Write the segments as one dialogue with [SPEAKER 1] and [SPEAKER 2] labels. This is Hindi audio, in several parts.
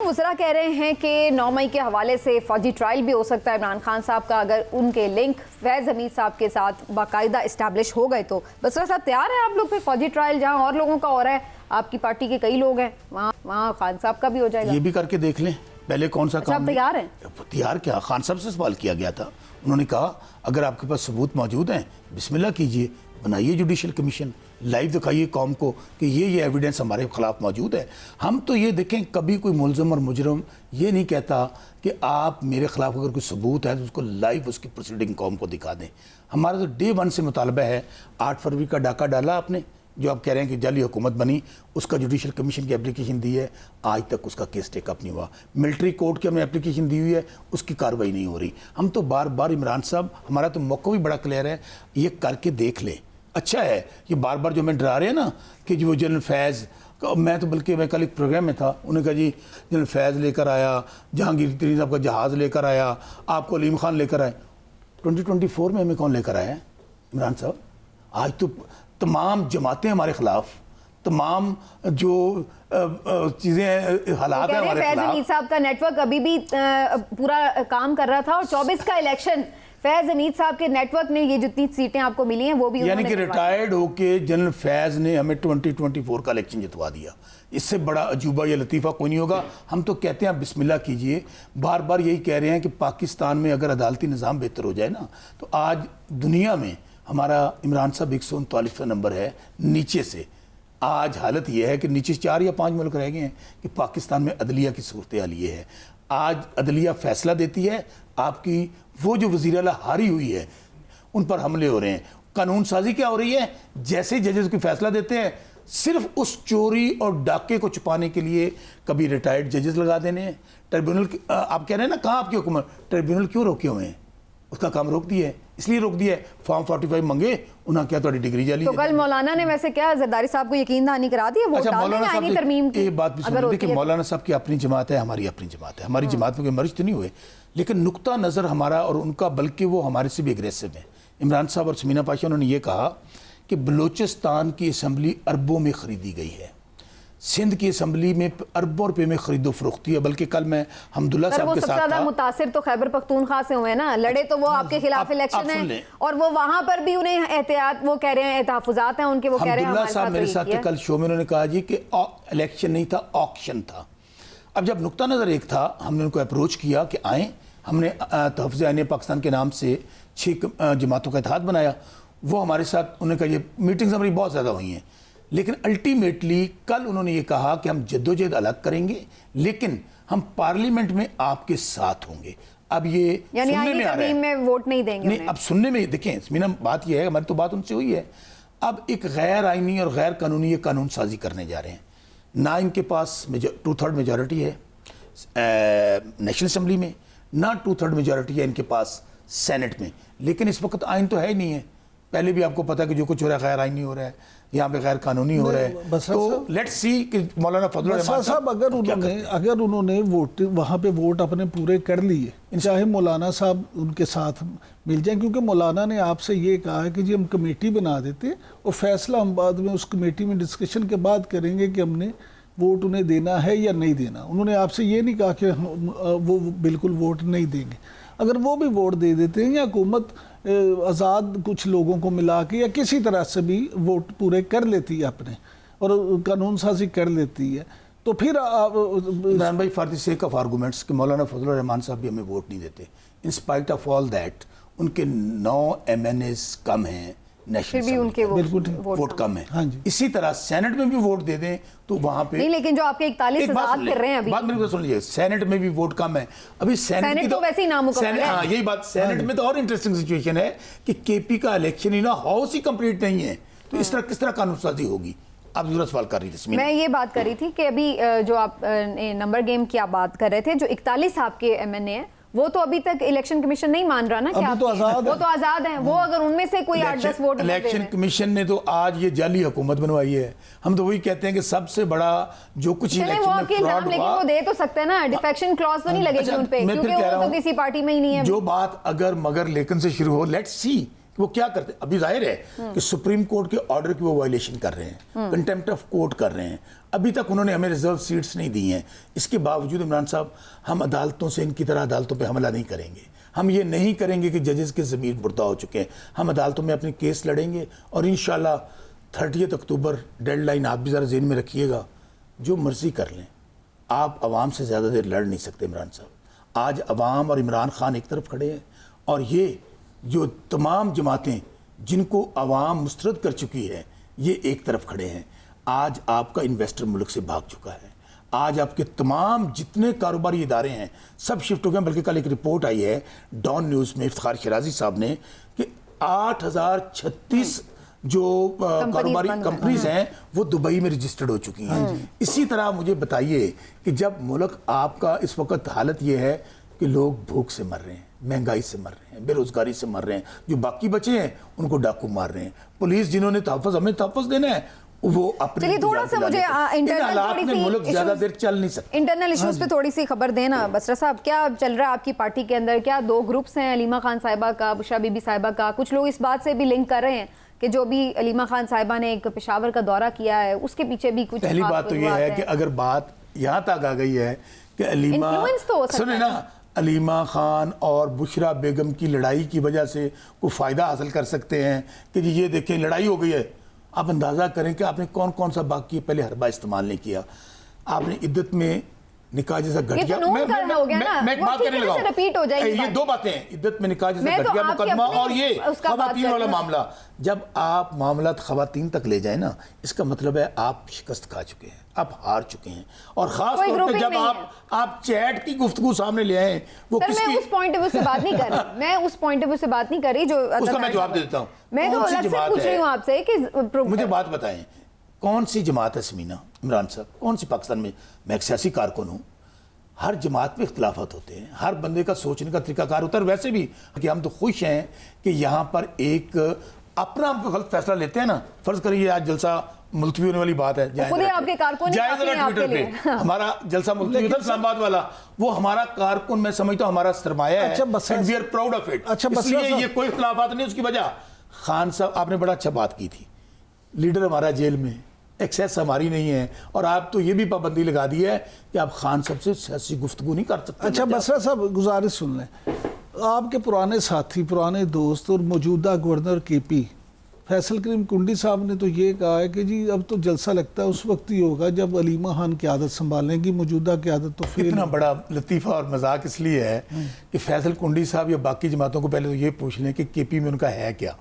[SPEAKER 1] वज़रा कह रहे हैं कि 9 मई के हवाले से फौजी ट्रायल भी हो सकता है इमरान खान साहब का, अगर उनके लिंक फैज़ हमीद साहब के साथ बाकायदा इस्टेब्लिश हो गए तो। वज़रा साहब तैयार हैं आप लोग पे फौजी ट्रायल, जहाँ और लोगों का हो रहा है, आपकी पार्टी के कई लोग हैं, वहाँ खान साहब का भी हो जाएगा?
[SPEAKER 2] ये भी करके देख लें पहले कौन सा काम।
[SPEAKER 1] तैयार हैं?
[SPEAKER 2] तैयार क्या, खान साहब से सवाल किया गया था, उन्होंने कहा अगर आपके पास सबूत मौजूद हैं बिस्मिल्लाह कीजिए, बनाइए जुडिशल कमीशन, लाइव दिखाइए कौम को कि ये एविडेंस हमारे खिलाफ मौजूद है। हम तो ये देखें, कभी कोई मुलज़िम और मुजरम ये नहीं कहता कि आप मेरे खिलाफ अगर कोई सबूत है तो उसको लाइव उसकी प्रोसीडिंग कौम को दिखा दें। हमारा तो डे 1 से मुतालबा है। 8 फरवरी का डाका डाला आपने, जो आप कह रहे हैं कि जाली हुकूमत बनी, उसका जुडिशल कमीशन की एप्लीकेशन दी है, आज तक उसका केस टेकअप नहीं हुआ। मिलिट्री कोर्ट की हमने एप्लीकेशन दी हुई है, उसकी कार्रवाई नहीं हो रही। हम तो बार बार इमरान साहब, हमारा तो मौका भी बड़ा क्लियर है, ये करके देख ले। अच्छा है ये बार बार जो मैं डरा रहे हैं ना कि जो जनरल फैज़, मैं तो बल्कि मैं कल एक प्रोग्राम में था, उन्होंने कहा जी जनरल फैज़ लेकर आया, जहांगीर तरीन साहब का जहाज़ लेकर आया, आपको अलीम खान लेकर आए। 2024 में हमें कौन लेकर आया है इमरान साहब? आज तो तमाम जमातें हमारे खिलाफ, तमाम जो चीज़ें हालात है हमारे
[SPEAKER 1] फैज़ हमीद साहब का नेटवर्क अभी भी पूरा काम कर रहा था, और 24 का इलेक्शन फैज़ हमीद साहब के नेटवर्क ने ये जितनी सीटें आपको मिली हैं वो भी,
[SPEAKER 2] यानी कि रिटायर्ड होके जनरल फैज़ ने हमें 2024 का इलेक्शन जितवा दिया। इससे बड़ा अजूबा या लतीफ़ा कोई नहीं होगा। हम तो कहते हैं बिस्मिल्लाह कीजिए, बार बार यही कह रहे हैं कि पाकिस्तान में अगर अदालती निज़ाम बेहतर हो जाए ना, तो आज दुनिया में हमारा इमरान साहब 139वां नंबर है नीचे से। आज हालत यह है कि नीचे 4 या 5 मुल्क रह गए हैं कि पाकिस्तान में अदलिया की सूरत हाल ये है। आज अदलिया फैसला देती है, आपकी वो जो वज़ीर आला हारी हुई है उन पर हमले हो रहे हैं। कानून साजी क्या हो रही है, जैसे जजेस कोई फैसला देते हैं सिर्फ उस चोरी और डाके को छुपाने के लिए कभी रिटायर्ड जजेस लगा देने हैं। ट्रिब्यूनल आप कह रहे हैं ना, कहाँ आपकी हुकूमत, ट्रिब्यूनल क्यों रोके हुए हैं? उसका काम रोक दिया है, इसलिए रोक दिया है। फॉर्म 45 मंगे, उन्हें क्या थोड़ी डिग्री जाली।
[SPEAKER 1] तो कल मौलाना ने वैसे क्या जरदारी साहब को यकीन दहानी करा दी है?
[SPEAKER 2] अच्छा, मौलाना साहब
[SPEAKER 1] तरमीम की
[SPEAKER 2] ये बात भी सुन, देखिए मौलाना साहब की अपनी जमात है, हमारी अपनी जमात है। हमारी जमात में कोई मर्ज तो नहीं हुए, लेकिन नुक्ता नज़र हमारा और उनका, बल्कि वो हमारे से भी एग्रेसिव है। इमरान साहब और समीना पाशा उन्होंने ये कहा कि बलूचिस्तान की असम्बली अरबों में ख़रीदी गई है, सिंध की असम्बली में अरबों रुपए में खरीदो फरोख्ती है। बल्कि कल मैं हमदुल्ला साहब के साथ था।
[SPEAKER 1] मुतासिर तो खैबर पख्तूनख्वा से हुए ना, लड़े तो वो आपके खिलाफ इलेक्शन है, और वो वहां पर भी उन्हें एहतियात, वो कह रहे हैं तहफ़्फ़ुज़ात हैं उनके, वो कह रहे हैं
[SPEAKER 2] हमदुल्ला साहब मेरे साथ थे कल शो में, उन्होंने कहा जी कि इलेक्शन नहीं था, ऑक्शन था। अब जब नुक्ता नज़र एक था, हमने उनको अप्रोच किया कि आएँ, हमने तहफ़्फ़ुज़ आईन पाकिस्तान के नाम से 6 जमातों का इत्तेहाद बनाया। वो हमारे साथ, उन्होंने कहा ये मीटिंग्स हमारी बहुत ज़्यादा हुई हैं, लेकिन अल्टीमेटली कल उन्होंने ये कहा कि हम जद्दोजहद अलग करेंगे, लेकिन हम पार्लियामेंट में आपके साथ होंगे। अब ये सुनने में आ रहा है,
[SPEAKER 1] में वोट नहीं देंगे
[SPEAKER 2] नहीं, अब सुनने में, देखें मीना बात ये है, हमारी तो बात उनसे हुई है, अब एक गैर आइनी और गैर कानूनी ये कानून साजी करने जा रहे हैं। ना इनके पास 2/3 मेजॉरिटी है नेशनल असम्बली में, ना 2/3 मेजॉरिटी है इनके पास सेनेट में, लेकिन इस वक्त आइन तो है ही नहीं है। पहले भी आपको पता है कि जो कुछ हो रहा है गैर आइनी हो रहा है, यहाँ पे गैर कानूनी हो रहा है। तो लेट्स सी कि मौलाना फजल रहमान
[SPEAKER 3] साहब अगर उन्होंने वोट वहाँ पे वोट अपने पूरे कर लिए, चाहे मौलाना साहब उनके साथ मिल जाएं, क्योंकि मौलाना ने आपसे ये कहा है कि जी हम कमेटी बना देते और फैसला हम बाद में उस कमेटी में डिस्कशन के बाद करेंगे कि हमने वोट उन्हें देना है या नहीं देना। उन्होंने आपसे ये नहीं कहा कि वो बिल्कुल वोट नहीं देंगे। अगर वो भी वोट दे देते हैं या हुकूमत आज़ाद कुछ लोगों को मिला के या किसी तरह से भी वोट पूरे कर लेती है अपने और कानून साजी कर लेती है, तो फिर
[SPEAKER 2] इमरान भाई for the sake of arguments कि मौलाना फजल रहमान साहब भी हमें वोट नहीं देते, in spite of all that उनके 9 MNAs कम हैं, नेशनल भी उनके वोट कम है। हाँ जी, इसी तरह सेनेट में भी वोट दे दें तो वहां पे
[SPEAKER 1] नहीं, लेकिन जो आपके 41 आजाद कर रहे हैं अभी,
[SPEAKER 2] बात मेरी को सुन लीजिए, सेनेट में भी वोट कम है अभी। सेनेट
[SPEAKER 1] तो वैसे ही नामुकम्मल है।
[SPEAKER 2] हाँ, यही बात, सेनेट में तो और इंटरेस्टिंग सिचुएशन है कि केपी का इलेक्शन ही ना हाउस ही कंप्लीट नहीं है, तो इस तरह किस तरह कानून साजी होगी? आप दूसरा सवाल कर रही थी।
[SPEAKER 1] मैं ये बात कर रही थी कि अभी जो आप नंबर गेम की आप बात कर रहे थे, जो 41 आपके MNA हैं, वो तो अभी तक इलेक्शन कमीशन नहीं मान रहा ना कि आप, वो तो आजाद हैं। वो अगर उनमें से कोई 8-10 वोट,
[SPEAKER 2] इलेक्शन कमीशन ने तो आज ये जाली हुकूमत बनवाई है। हम तो वही कहते हैं कि सबसे बड़ा जो कुछ इलेक्शन में फ्रॉड हुआ,
[SPEAKER 1] लेकिन वो दे तो सकते हैं ना, डिफेक्शन क्लॉज तो नहीं लगेगी उन पे, क्योंकि वो तो किसी पार्टी में ही नहीं है।
[SPEAKER 2] जो बात अगर मगर लेकिन से शुरू हो, लेट्स सी वो क्या करते हैं। अभी जाहिर है कि सुप्रीम कोर्ट के ऑर्डर की वो वायलेशन कर रहे हैं, कंटेम्प्ट ऑफ कोर्ट कर रहे हैं। अभी तक उन्होंने हमें रिजर्व सीट्स नहीं दी हैं। इसके बावजूद इमरान साहब, हम अदालतों से इनकी तरह अदालतों पे हमला नहीं करेंगे। हम ये नहीं करेंगे कि जजेस के ज़मीर मुर्दा हो चुके हैं। हम अदालतों में अपने केस लड़ेंगे और इंशाल्लाह 30 अक्टूबर डेडलाइन आप भी ज़रा ज़हन में रखिएगा। जो मर्जी कर लें, आप अवाम से ज़्यादा देर लड़ नहीं सकते इमरान साहब। आज अवाम और इमरान खान एक तरफ खड़े हैं और ये जो तमाम जमातें जिनको अवाम मुस्तरद कर चुकी है ये एक तरफ खड़े हैं। आज आपका इन्वेस्टर मुल्क से भाग चुका है। आज आपके तमाम जितने कारोबारी इदारे हैं सब शिफ्ट हो गए। बल्कि कल एक रिपोर्ट आई है डॉन न्यूज़ में इफ्तिखार शिराजी साहब ने कि 8036 जो कारोबारी कंपनीज हैं वो दुबई में रजिस्टर्ड हो चुकी हैं। इसी तरह मुझे बताइए कि जब मुल्क आपका इस वक्त हालत ये है कि लोग भूख से मर रहे हैं, महंगाई से मर रहे हैं, बेरोजगारी से मर रहे हैं, जो बाकी बचे हैं उनको डाकू मार रहे हैं, पुलिस जिन्होंने तहफ़्फ़ुज़ हमें तहफ़्फ़ुज़ देना है वो अपने
[SPEAKER 1] चलिए थोड़ा सा मुझे इंटरनल इश्यूज पे थोड़ी सी खबर देना बसरा साहब। क्या चल रहा है आपकी पार्टी के अंदर? क्या दो ग्रुप्स हैं, अलीमा खान साहिबा का, बुशरा बीबी साहिबा का? कुछ लोग इस बात से भी लिंक कर रहे हैं कि जो भी अलीमा खान साहिबा ने एक पेशावर का दौरा किया है उसके पीछे भी कुछ।
[SPEAKER 2] पहली बात तो ये है कि अगर बात यहाँ तक आ गई है कि अलीमा, सुने ना, अलीमा खान और बुशरा बेगम की लड़ाई की वजह से कोई फ़ायदा हासिल कर सकते हैं कि जी ये देखें लड़ाई हो गई है, आप अंदाज़ा करें कि आपने कौन कौन सा बाकी पहले हरबा इस्तेमाल नहीं किया। आपने इद्दत में निकाह जैसा घटिया, मैं एक बात करने लगा, ये दो बातें हैं, इद्दत में निकाह जैसा घटिया मुकदमा और ये खवातीन वाला मामला। जब आप मामला खवातीन तक ले जाए ना, इसका मतलब है आप शिकस्त खा चुके हैं, आप हार चुके हैं। और खास तौर पे जब आप चैट की गुफ्तगू सामने ले आए, वो
[SPEAKER 1] किसकी, मैं उस पॉइंट ऑफ व्यू से बात नहीं कर रही, मैं उस पॉइंट ऑफ व्यू से बात नहीं कर रही जो
[SPEAKER 2] उसका मैं जवाब दे देता हूँ।
[SPEAKER 1] मैं तो अलग से पूछ रही हूँ आपसे कि
[SPEAKER 2] मुझे बात बताएं, कौन सी जमात है समीना, इमरान साहब, कौन सी पाकिस्तान में, मैं एक सियासी कारकुन हूँ, हर जमात में इख्तिलाफात होते हैं, हर बंदे का सोचने का तरीकाकार होता है। और वैसे भी कि हम तो खुश हैं कि यहाँ पर एक अपना हम गलत फैसला लेते हैं ना, फर्ज करिए आज जलसा मुलतवी होने वाली बात है,
[SPEAKER 1] आपके कारकुन
[SPEAKER 2] ट्विटर पे हमारा जलसा मुलतवी था इस्लामाबाद वाला, वो हमारा कारकुन मैं समझता हूँ हमारा सरमाया है, and we are proud of it. इसलिए ये कोई इख्तिलाफात नहीं, उसकी वजह खान साहब आपने बड़ा अच्छा बात की थी, लीडर हमारा जेल में, एक्सेस हमारी नहीं है, और आप तो ये भी पाबंदी लगा दी है कि आप खान साहब से सियासी गुफ्तगू नहीं कर सकते।
[SPEAKER 3] अच्छा बसरा साहब, गुजारिश सुन लें, आपके पुराने साथी, पुराने दोस्त और मौजूदा गवर्नर केपी फैसल करीम कुंडी साहब ने तो ये कहा है कि जी अब तो जलसा लगता है उस वक्त ही होगा जब अलीमा खान क़यादत संभालेंगी, मौजूदा क़यादत तो फिर।
[SPEAKER 2] इतना बड़ा लतीफ़ा और मजाक इसलिए है कि फैसल कुंडी साहब या बाकी जमातों को पहले तो ये पूछ लें कि केपी में उनका है क्या।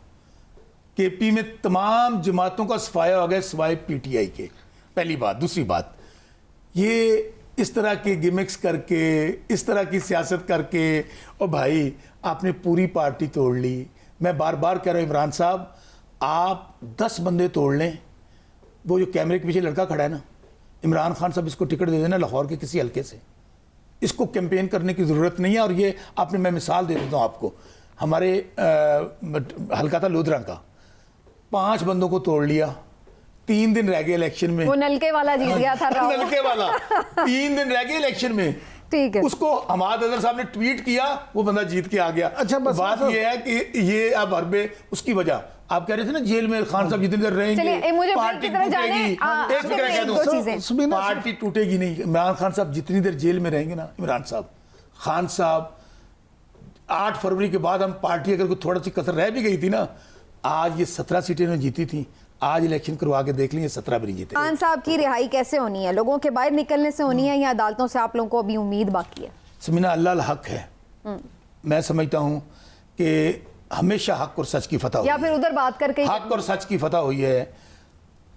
[SPEAKER 2] केपी में तमाम जमातों का सफाया हो गया सिवाय पीटीआई के, पहली बात। दूसरी बात, ये इस तरह के गिमिक्स करके, इस तरह की सियासत करके, और भाई आपने पूरी पार्टी तोड़ ली। मैं बार बार कह रहा हूँ इमरान साहब, आप 10 बंदे तोड़ लें, वो जो कैमरे के पीछे लड़का खड़ा है ना, इमरान खान साहब इसको टिकट दे देना लाहौर के किसी हल्के से, इसको कैंपेन करने की ज़रूरत नहीं है। और ये आपने, मैं मिसाल दे देता हूँ आपको, हमारे हल्का था लोधरा का, 5 बंदों को तोड़ लिया, 3 दिन रह गए इलेक्शन में,
[SPEAKER 1] वो नलके वाला जीत गया था
[SPEAKER 2] नलके वाला 3 दिन रह गए इलेक्शन में,
[SPEAKER 1] ठीक है,
[SPEAKER 2] उसको हमाद अजहर साहब ने ट्वीट किया, वो बंदा जीत के आ गया।
[SPEAKER 3] अच्छा
[SPEAKER 2] बात ये है कि ये अब हरबे, उसकी वजह आप कह रहे थे ना जेल में खान साहब जितनी देर रहेंगे पार्टी टूटेगी, पार्टी टूटेगी नहीं। इमरान खान साहब जितनी देर जेल में रहेंगे ना, इमरान साहब, खान साहब 8 फरवरी के बाद हम पार्टी अगर कोई थोड़ा सी कसर रह भी गई थी ना, आज ये 17 सीटें में जीती थी, आज इलेक्शन करवा के देख लीजिए 17 भी नहीं जीते।
[SPEAKER 1] खान साहब की रिहाई कैसे होनी है? लोगों के बाहर निकलने से होनी है या अदालतों से आप लोगों को अभी उम्मीद बाकी है?
[SPEAKER 2] समीना, अल्लाह हक है, मैं समझता हूँ कि हमेशा हक और सच की फतह,
[SPEAKER 1] या फिर उधर बात करके
[SPEAKER 2] हक और सच की फतह हुई है।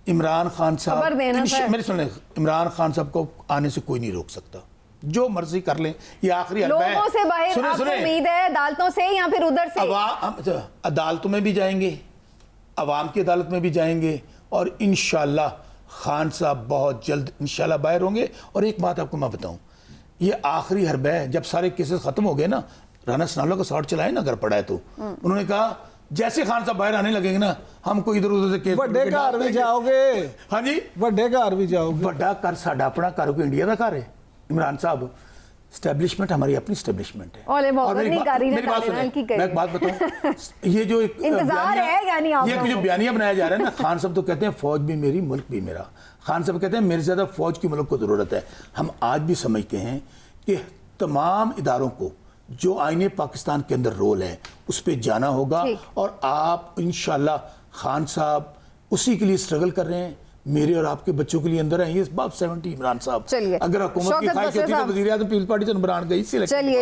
[SPEAKER 2] इमरान खान साहब, मेरी सुन लें, इमरान खान साहब को आने से कोई नहीं रोक सकता, जो मर्जी कर लें, ये आखिरी
[SPEAKER 1] लोगों से बाहर आपको उम्मीद है, अदालतों से या फिर उधर से?
[SPEAKER 2] अदालतों में भी जाएंगे, अवाम की अदालत में भी जाएंगे, और इंशाल्लाह खान साहब बहुत जल्द इंशाल्लाह बाहर होंगे। और एक बात आपको मैं बताऊं, ये आखिरी हरबा है, जब सारे केसेस खत्म हो गए ना, राना सनाउल्लाह का शॉट चलाए ना अगर पड़ा है तो, उन्होंने कहा जैसे खान साहब बाहर आने लगेंगे ना, हमको इधर उधर से केस
[SPEAKER 3] बड़े घर भी जाओगे।
[SPEAKER 2] हाँ जी,
[SPEAKER 3] बड़े घर भी जाओगे।
[SPEAKER 2] बड़ा कर साडा अपना घर को इंडिया का घर है इमरान साहब, स्टैब्लिशमेंट हमारी अपनी स्टैब्लिशमेंट है।
[SPEAKER 1] और
[SPEAKER 2] मेरी
[SPEAKER 1] नहीं कर रही
[SPEAKER 2] मेरी
[SPEAKER 1] ना
[SPEAKER 2] बात
[SPEAKER 1] कार्डिनल की
[SPEAKER 2] सुनिए, मैं एक बात बताऊं, ये जो एक
[SPEAKER 1] इंतजार है यानी आप
[SPEAKER 2] ये
[SPEAKER 1] लोगों
[SPEAKER 2] जो
[SPEAKER 1] को।
[SPEAKER 2] बयानिया बनाया जा रहा है ना, खान साहब तो कहते हैं फौज भी मेरी मुल्क भी मेरा। खान साहब कहते हैं मेरे ज़्यादा फौज की मुल्क को ज़रूरत है। हम आज भी समझते हैं कि तमाम इदारों को जो आईने पाकिस्तान के अंदर रोल है उस पर जाना होगा,
[SPEAKER 1] ठीक।
[SPEAKER 2] और आप इंशाल्लाह खान साहब उसी के लिए स्ट्रगल कर रहे हैं, मेरे और आपके बच्चों के लिए अंदर है। ये बाप 70 इमरान साहब,
[SPEAKER 1] चलिए,
[SPEAKER 2] अगर हुकूमत की
[SPEAKER 1] शौकत
[SPEAKER 2] ख्वाहिश
[SPEAKER 1] बशीर
[SPEAKER 2] होती तो
[SPEAKER 1] साहब।
[SPEAKER 2] वज़ीर-ए-आज़म पीपल्स पार्टी से इमरान गई, इसी इलेक्शन
[SPEAKER 1] चलिए